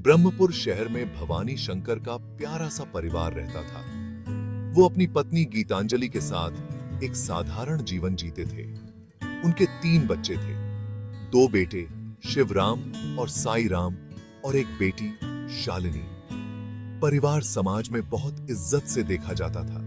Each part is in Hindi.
ब्रह्मपुर शहर में भवानी शंकर का प्यारा सा परिवार रहता था। वो अपनी पत्नी गीतांजलि के साथ एक साधारण जीवन जीते थे। उनके 3 बच्चे थे, 2 बेटे शिवराम और साई राम और एक बेटी शालिनी। परिवार समाज में बहुत इज्जत से देखा जाता था।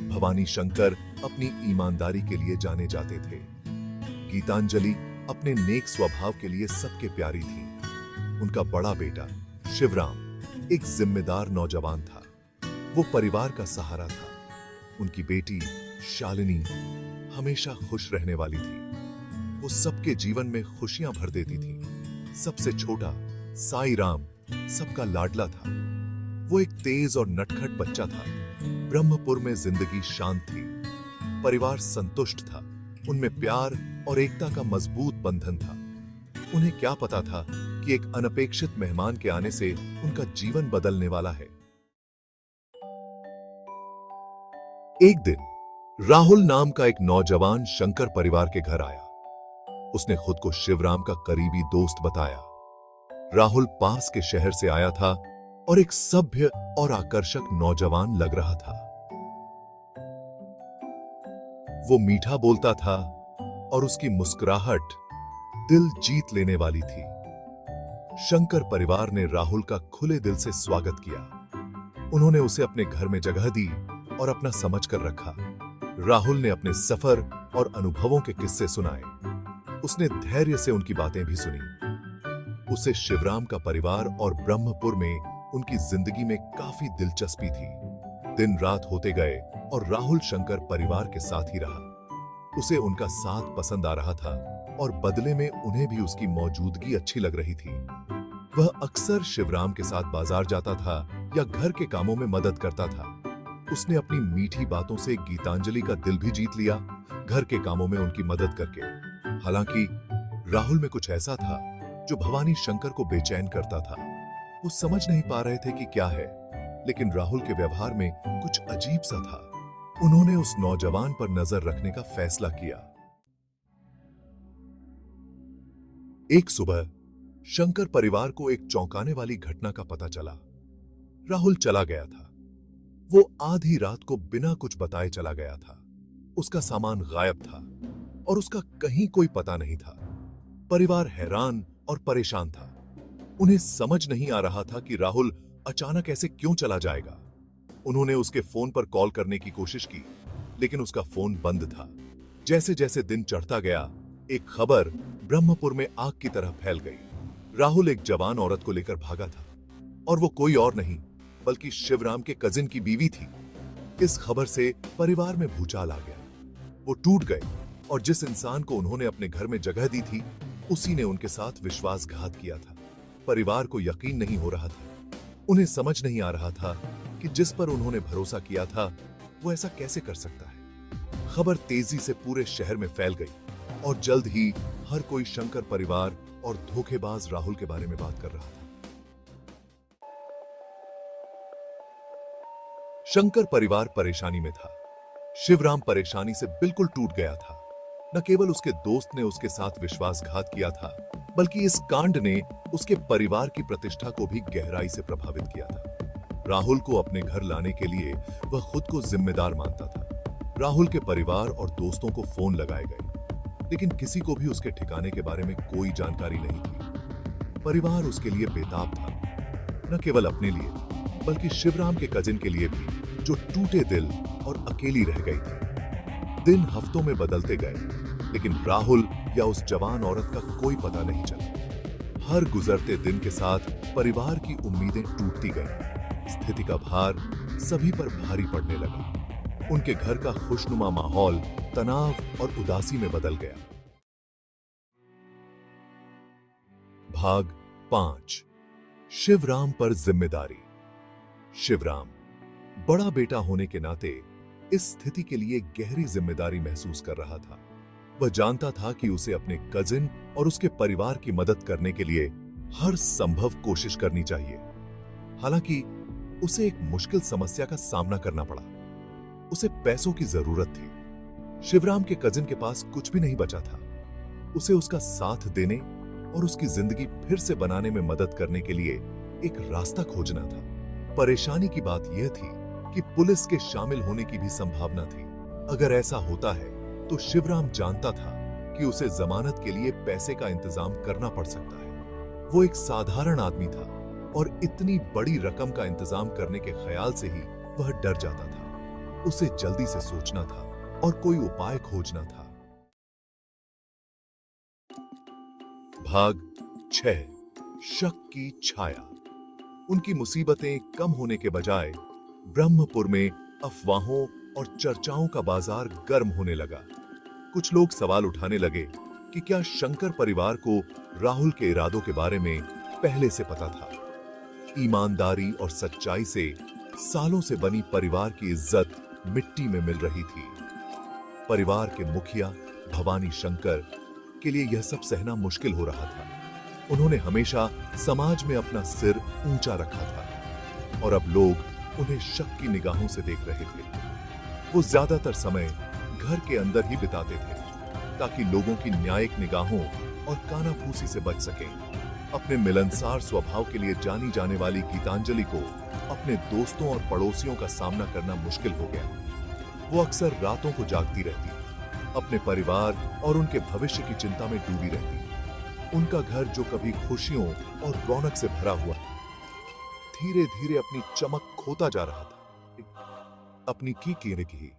भवानी शंकर अपनी ईमानदारी के लिए जाने जाते थे। गीतांजलि अपने नेक स्वभाव के लिए सबके प्यारी थी। उनका बड़ा बेटा शिवराम एक जिम्मेदार नौजवान था। वो परिवार का सहारा था। उनकी बेटी शालिनी हमेशा खुश रहने वाली थी। वो सबके जीवन में खुशियां भर देती थी। सबसे छोटा साई राम सबका लाडला था। वो एक तेज और नटखट बच्चा था। ब्रह्मपुर में जिंदगी शांत थी। परिवार संतुष्ट था। उनमें प्यार और एकता का मजबूत बंधन था। उन्हें क्या पता था कि एक अनपेक्षित मेहमान के आने से उनका जीवन बदलने वाला है। एक दिन राहुल नाम का एक नौजवान शंकर परिवार के घर आया। उसने खुद को शिवराम का करीबी दोस्त बताया। राहुल पास के शहर से आया था और एक सभ्य और आकर्षक नौजवान लग रहा था। वो मीठा बोलता था और उसकी मुस्कुराहट दिल जीत लेने वाली थी। शंकर परिवार ने राहुल का खुले दिल से स्वागत किया। उन्होंने उसे अपने घर में जगह दी और अपना समझकर रखा। राहुल ने अपने सफर और अनुभवों के किस्से सुनाए। उसने धैर्य से उनकी बातें भी सुनी। उसे शिवराम का परिवार और ब्रह्मपुर में उनकी जिंदगी में काफी दिलचस्पी थी। दिन रात होते गए और राहुल शंकर परिवार के साथ ही रहा। उसे उनका साथ पसंद आ रहा था और बदले में उन्हें भी उसकी मौजूदगी अच्छी लग रही थी। वह अक्सर शिवराम के साथ बाजार जाता था या घर के कामों में मदद करता था। उसने अपनी मीठी बातों से गीतांजलि का दिल भी जीत लिया, घर के कामों में उनकी मदद करके। हालांकि राहुल में कुछ ऐसा था जो भवानी शंकर को बेचैन करता था। वो समझ नहीं पा रहे थे कि क्या है, लेकिन राहुल के व्यवहार में कुछ अजीब सा था। उन्होंने उस नौजवान पर नजर रखने का फैसला किया। एक सुबह शंकर परिवार को एक चौंकाने वाली घटना का पता चला। राहुल चला गया था। वो आधी रात को बिना कुछ बताए चला गया था। उसका सामान गायब था और उसका कहीं कोई पता नहीं था। परिवार हैरान और परेशान था। उन्हें समझ नहीं आ रहा था कि राहुल अचानक ऐसे क्यों चला जाएगा। उन्होंने उसके फोन पर कॉल करने की कोशिश की, लेकिन उसका फोन बंद था। जैसे जैसे दिन चढ़ता गया, एक खबर ब्रह्मपुर में आग की तरह फैल गई। राहुल एक जवान औरत को लेकर भागा था और वो कोई और नहीं बल्कि शिवराम के कजिन की बीवी थी। इस खबर से परिवार में भूचाल आ गया। वो टूट गए और जिस इंसान को उन्होंने अपने घर में जगह दी थी, उसी ने उनके साथ विश्वासघात किया था। परिवार को यकीन नहीं हो रहा था। उन्हें समझ नहीं आ रहा था कि जिस पर उन्होंने भरोसा किया था वो ऐसा कैसे कर सकता है। खबर तेजी से पूरे शहर में फैल गई और जल्द ही हर कोई शंकर परिवार और धोखेबाज राहुल के बारे में बात कर रहा था। शंकर परिवार परेशानी में था। शिवराम परेशानी से बिल्कुल टूट गया था। न केवल उसके दोस्त ने उसके साथ विश्वासघात किया था, बल्कि इस कांड ने उसके परिवार की प्रतिष्ठा को भी गहराई से प्रभावित किया था। राहुल को अपने घर लाने के लिए वह खुद को जिम्मेदार मानता था। राहुल के परिवार और दोस्तों को फोन लगाए गए, लेकिन किसी को भी उसके ठिकाने के बारे में कोई जानकारी नहीं थी। परिवार उसके लिए बेताब था, न केवल अपने लिए बल्कि शिवराम के कजिन के लिए भी, जो टूटे दिल और अकेली रह गई थी। दिन हफ्तों में बदलते गए, लेकिन राहुल या उस जवान औरत का कोई पता नहीं चला। हर गुजरते दिन के साथ परिवार की उम्मीदें टूटती गईं। स्थिति का भार सभी पर भारी पड़ने लगा। उनके घर का खुशनुमा माहौल तनाव और उदासी में बदल गया। भाग 5। शिवराम पर जिम्मेदारी। शिवराम बड़ा बेटा होने के नाते इस स्थिति के लिए गहरी जिम्मेदारी महसूस कर रहा था। वह जानता था कि उसे अपने कजिन और उसके परिवार की मदद करने के लिए हर संभव कोशिश करनी चाहिए। हालांकि उसे एक मुश्किल समस्या का सामना करना पड़ा। उसे पैसों की जरूरत थी। शिवराम के कजिन के पास कुछ भी नहीं बचा था। उसे उसका साथ देने और उसकी जिंदगी फिर से बनाने में मदद करने के लिए एक रास्ता खोजना था। परेशानी की बात यह थी कि पुलिस के शामिल होने की भी संभावना थी। अगर ऐसा होता है तो शिवराम जानता था कि उसे जमानत के लिए पैसे का इंतजाम करना पड़ सकता है। वो एक साधारण आदमी था और इतनी बड़ी रकम का इंतजाम करने के ख्याल से ही वह डर जाता था। उसे जल्दी से सोचना था और कोई उपाय खोजना था। भाग 6 शक की छाया। उनकी मुसीबतें कम होने के बजाय ब्रह्मपुर में अफवाहों और चर्चाओं का बाजार गर्म होने लगा। कुछ लोग सवाल उठाने लगे कि क्या शंकर परिवार को राहुल के इरादों के बारे में पहले से पता था। ईमानदारी और सच्चाई से सालों से बनी परिवार की इज्जत मिट्टी में मिल रही थी। परिवार के मुखिया भवानी शंकर के लिए यह सब सहना मुश्किल हो रहा था। उन्होंने हमेशा समाज में अपना सिर ऊंचा रखा था और अब लोग उन्हें शक की निगाहों से देख रहे थे। वो ज्यादातर समय घर के अंदर ही बिताते थे ताकि लोगों की न्यायिक निगाहों और कानाफूसी से बच सकें। अपने मिलनसार स्वभाव के लिए जानी जाने वाली गीतांजलि को अपने दोस्तों और पड़ोसियों का सामना करना मुश्किल हो गया। वो अक्सर रातों को जागती रहती, अपने परिवार और उनके भविष्य की चिंता में डूबी रहती। उनका घर जो कभी खुशियों और रौनक से भरा हुआ धीरे धीरे अपनी चमक खोता जा रहा था। अपनी की की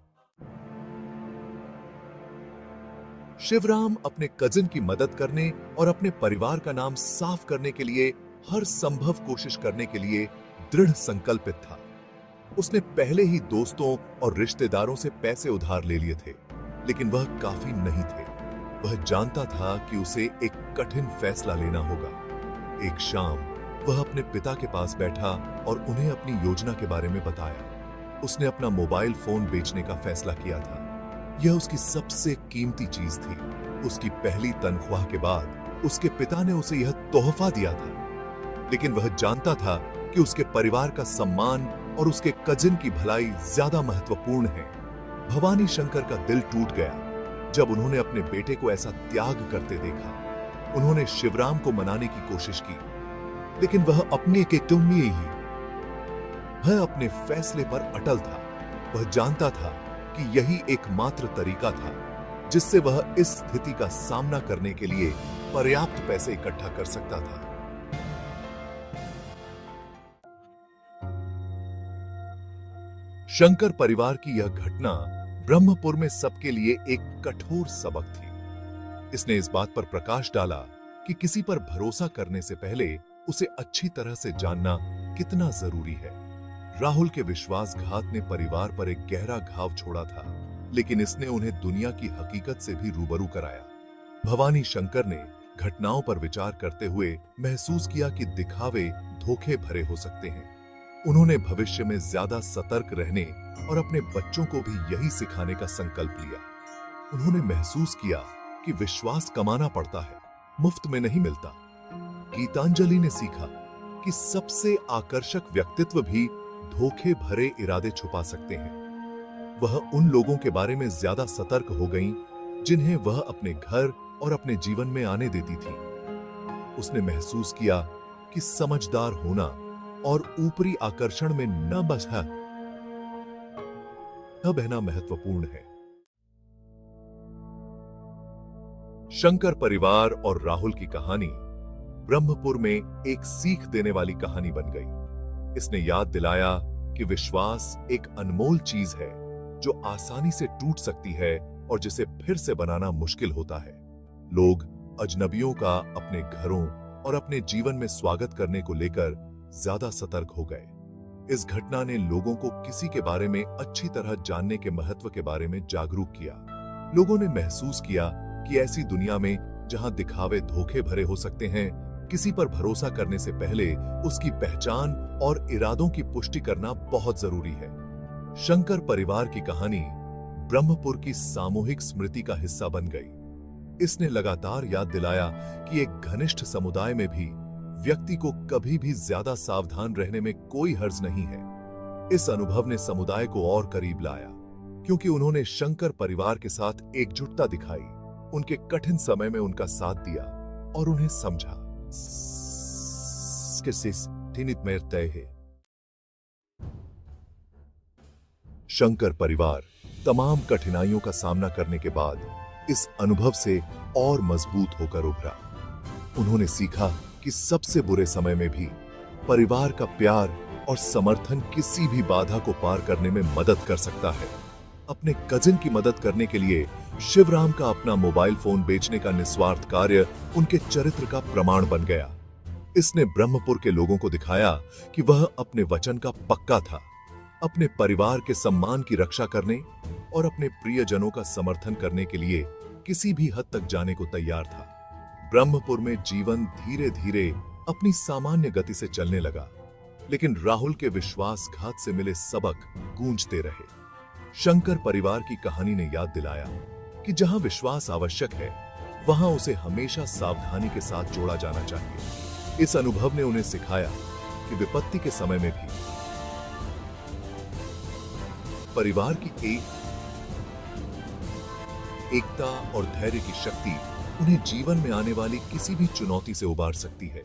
शिवराम अपने कजिन की मदद करने और अपने परिवार का नाम साफ करने के लिए हर संभव कोशिश करने के लिए दृढ़ संकल्पित था। उसने पहले ही दोस्तों और रिश्तेदारों से पैसे उधार ले लिए थे, लेकिन वह काफी नहीं थे। वह जानता था कि उसे एक कठिन फैसला लेना होगा। एक शाम वह अपने पिता के पास बैठा और उन्हें अपनी योजना के बारे में बताया। उसने अपना मोबाइल फोन बेचने का फैसला किया था। यह उसकी सबसे कीमती चीज थी। उसकी पहली तनख्वाह के बाद उसके पिता ने उसे यह तोहफा दिया था, लेकिन वह जानता था कि उसके परिवार का सम्मान और उसके कजिन की भलाई ज्यादा महत्वपूर्ण है। भवानी शंकर का दिल टूट गया जब उन्होंने अपने बेटे को ऐसा त्याग करते देखा। उन्होंने शिवराम को मनाने की कोशिश की, लेकिन वह अपने के तुम्य ही वह अपने फैसले पर अटल था। वह जानता था कि यही एकमात्र तरीका था जिससे वह इस स्थिति का सामना करने के लिए पर्याप्त पैसे इकट्ठा कर सकता था। शंकर परिवार की यह घटना ब्रह्मपुर में सबके लिए एक कठोर सबक थी। इसने इस बात पर प्रकाश डाला कि किसी पर भरोसा करने से पहले उसे अच्छी तरह से जानना कितना जरूरी है। राहुल के विश्वासघात ने परिवार पर एक गहरा घाव छोड़ा था, लेकिन इसने उन्हें दुनिया की हकीकत से भी रूबरू कराया। भवानी शंकर ने घटनाओं पर विचार करते हुए महसूस किया कि दिखावे धोखे भरे हो सकते हैं। उन्होंने भविष्य में ज्यादा सतर्क रहने और अपने बच्चों को भी यही सिखाने का संकल्प लिया। उन्होंने महसूस किया कि विश्वास कमाना पड़ता है, मुफ्त में नहीं मिलता। गीतांजलि ने सीखा कि सबसे आकर्षक व्यक्तित्व भी धोखे भरे इरादे छुपा सकते हैं। वह उन लोगों के बारे में ज्यादा सतर्क हो गईं, जिन्हें वह अपने घर और अपने जीवन में आने देती थी। उसने महसूस किया कि समझदार होना और ऊपरी आकर्षण में न बहना महत्वपूर्ण है। शंकर परिवार और राहुल की कहानी ब्रह्मपुर में एक सीख देने वाली कहानी बन गई। इसने याद दिलाया कि विश्वास एक अनमोल चीज है जो आसानी से टूट सकती है और जिसे फिर से बनाना मुश्किल होता है। लोग अजनबियों का अपने घरों और अपने जीवन में स्वागत करने को लेकर ज्यादा सतर्क हो गए। इस घटना ने लोगों को किसी के बारे में अच्छी तरह जानने के महत्व के बारे में जागरूक किया। लोगों ने महसूस किया कि ऐसी दुनिया में जहां दिखावे धोखे भरे हो सकते हैं, किसी पर भरोसा करने से पहले उसकी पहचान और इरादों की पुष्टि करना बहुत जरूरी है। शंकर परिवार की कहानी ब्रह्मपुर की सामूहिक स्मृति का हिस्सा बन गई। इसने लगातार याद दिलाया कि एक घनिष्ठ समुदाय में भी व्यक्ति को कभी भी ज्यादा सावधान रहने में कोई हर्ज नहीं है। इस अनुभव ने समुदाय को और करीब लाया, क्योंकि उन्होंने शंकर परिवार के साथ एकजुटता दिखाई, उनके कठिन समय में उनका साथ दिया और उन्हें समझा। प्रतिनिधित्व है। शंकर परिवार तमाम कठिनाइयों का सामना करने के बाद इस अनुभव से और मजबूत होकर उभरा। उन्होंने सीखा कि सबसे बुरे समय में भी परिवार का प्यार और समर्थन किसी भी बाधा को पार करने में मदद कर सकता है। अपने कजिन की मदद करने के लिए शिवराम का अपना मोबाइल फोन बेचने का निस्वार्थ कार्य उनके चरित्र का प्रमाण बन गया। इसने ब्रह्मपुर के लोगों को दिखाया कि वह अपने वचन का पक्का था, अपने परिवार के सम्मान की रक्षा करने और अपने प्रियजनों का समर्थन करने के लिए किसी भी हद तक जाने को तैयार था। ब्रह्मपुर में जीवन धीरे धीरे अपनी सामान्य गति से चलने लगा, लेकिन राहुल के विश्वासघात से मिले सबक गूंजते रहे। शंकर परिवार की कहानी ने याद दिलाया कि जहां विश्वास आवश्यक है, वहां उसे हमेशा सावधानी के साथ जोड़ा जाना चाहिए। इस अनुभव ने उन्हें सिखाया कि विपत्ति के समय में भी परिवार की एकता और धैर्य की शक्ति उन्हें जीवन में आने वाली किसी भी चुनौती से उबार सकती है।